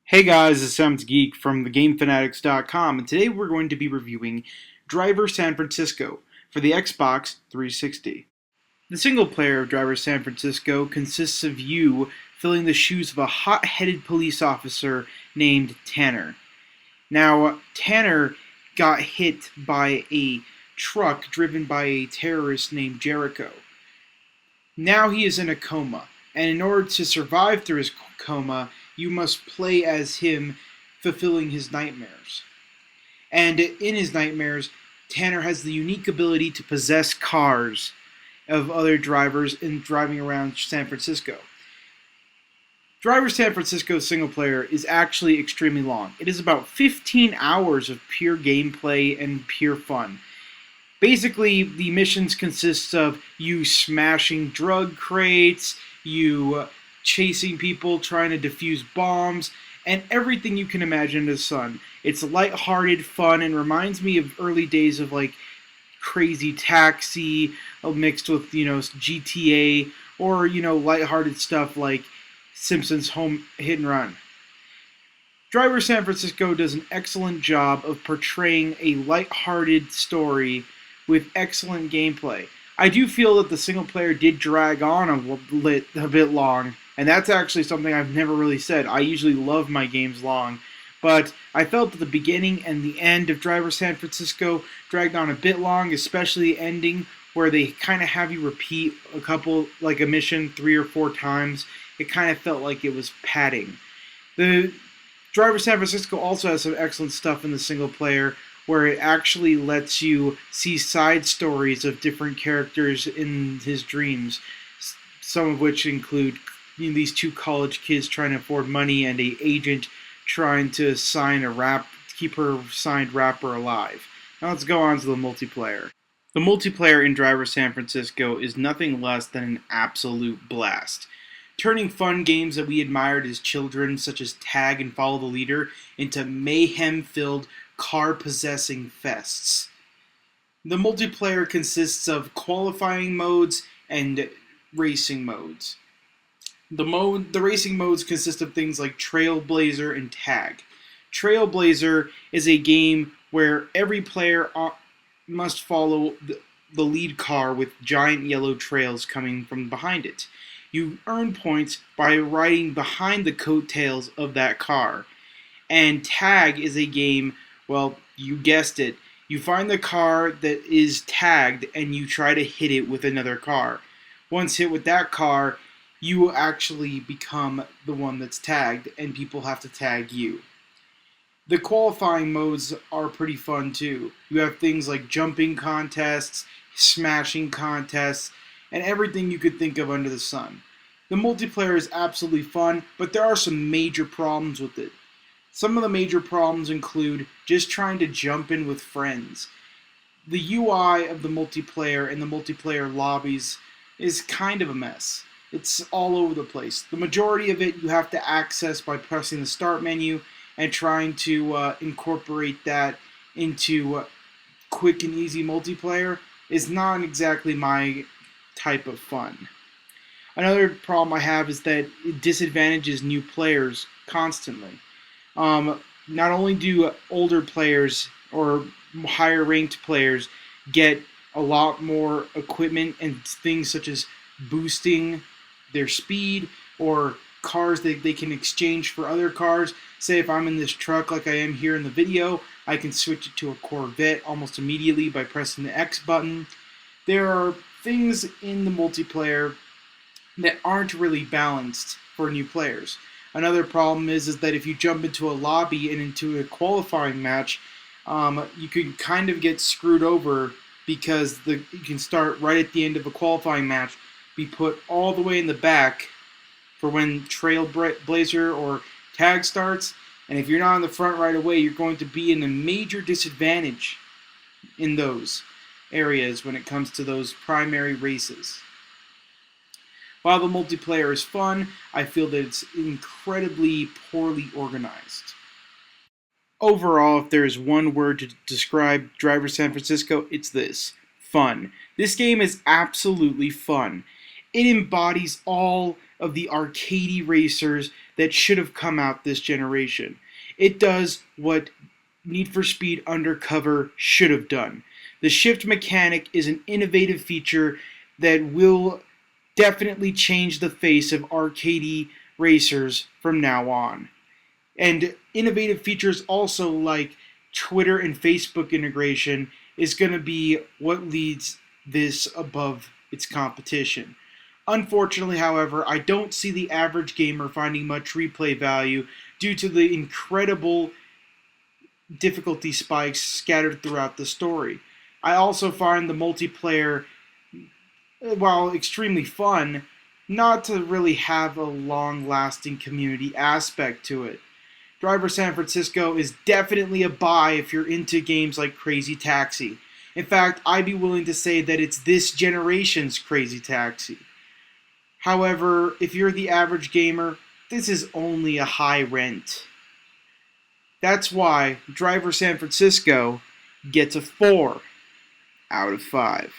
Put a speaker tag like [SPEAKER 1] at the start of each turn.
[SPEAKER 1] Hey guys, it's Sam's Geek from thegamefanatics.com, and today we're going to be reviewing Driver San Francisco for the Xbox 360. The single player of Driver San Francisco consists of you filling the shoes of a hot-headed police officer named Tanner. Now, Tanner got hit by a truck driven by a terrorist named Jericho. Now he is in a coma, and in order to survive through his coma, you must play as him fulfilling his nightmares. And in his nightmares, Tanner has the unique ability to possess cars of other drivers in driving around San Francisco. Driver San Francisco single player is actually extremely long. It is about 15 hours of pure gameplay and pure fun. Basically, the missions consist of you smashing drug crates, you chasing people, trying to defuse bombs, and everything you can imagine under the sun. It's lighthearted fun and reminds me of early days of like Crazy Taxi mixed with, GTA, or, lighthearted stuff like Simpsons Home Hit and Run. Driver San Francisco does an excellent job of portraying a lighthearted story with excellent gameplay. I do feel that the single player did drag on a bit long, and that's actually something I've never really said. I usually love my games long, but I felt that the beginning and the end of Driver San Francisco dragged on a bit long, especially the ending where they kind of have you repeat a mission 3 or 4 times. It kind of felt like it was padding. The Driver San Francisco also has some excellent stuff in the single player, where it actually lets you see side stories of different characters in his dreams, some of which include these 2 college kids trying to afford money and an agent trying to keep her signed rapper alive. Now let's go on to the multiplayer. The multiplayer in Driver San Francisco is nothing less than an absolute blast, turning fun games that we admired as children, such as Tag and Follow the Leader, into mayhem-filled car-possessing fests. The multiplayer consists of qualifying modes and racing modes. The racing modes consist of things like Trailblazer and Tag. Trailblazer is a game where every player must follow the lead car with giant yellow trails coming from behind it. You earn points by riding behind the coattails of that car. And Tag is a game, well, you guessed it. You find the car that is tagged and you try to hit it with another car. Once hit with that car, you actually become the one that's tagged and people have to tag you. The qualifying modes are pretty fun too. You have things like jumping contests, smashing contests, and everything you could think of under the sun. The multiplayer is absolutely fun, but there are some major problems with it. Some of the major problems include just trying to jump in with friends. The UI of the multiplayer and the multiplayer lobbies is kind of a mess. It's all over the place. The majority of it you have to access by pressing the start menu and trying to incorporate that into quick and easy multiplayer is not exactly my type of fun. Another problem I have is that it disadvantages new players constantly. Not only do older players or higher ranked players get a lot more equipment and things such as boosting their speed or cars that they can exchange for other cars. Say if I'm in this truck like I am here in the video, I can switch it to a Corvette almost immediately by pressing the X button. There are things in the multiplayer that aren't really balanced for new players. Another problem is that if you jump into a lobby and into a qualifying match, you can kind of get screwed over because you can start right at the end of a qualifying match, be put all the way in the back for when Trailblazer or Tag starts, and if you're not in the front right away, you're going to be in a major disadvantage in those areas when it comes to those primary races. While the multiplayer is fun, I feel that it's incredibly poorly organized. Overall, if there's one word to describe Driver San Francisco, it's this: fun. This game is absolutely fun. It embodies all of the arcadey racers that should have come out this generation. It does what Need for Speed Undercover should have done. The shift mechanic is an innovative feature that will definitely change the face of arcadey racers from now on. And innovative features also like Twitter and Facebook integration is going to be what leads this above its competition. Unfortunately, however, I don't see the average gamer finding much replay value due to the incredible difficulty spikes scattered throughout the story. I also find the multiplayer, while extremely fun, not to really have a long-lasting community aspect to it. Driver San Francisco is definitely a buy if you're into games like Crazy Taxi. In fact, I'd be willing to say that it's this generation's Crazy Taxi. However, if you're the average gamer, this is only a high rent. That's why Driver San Francisco gets a 4 out of 5.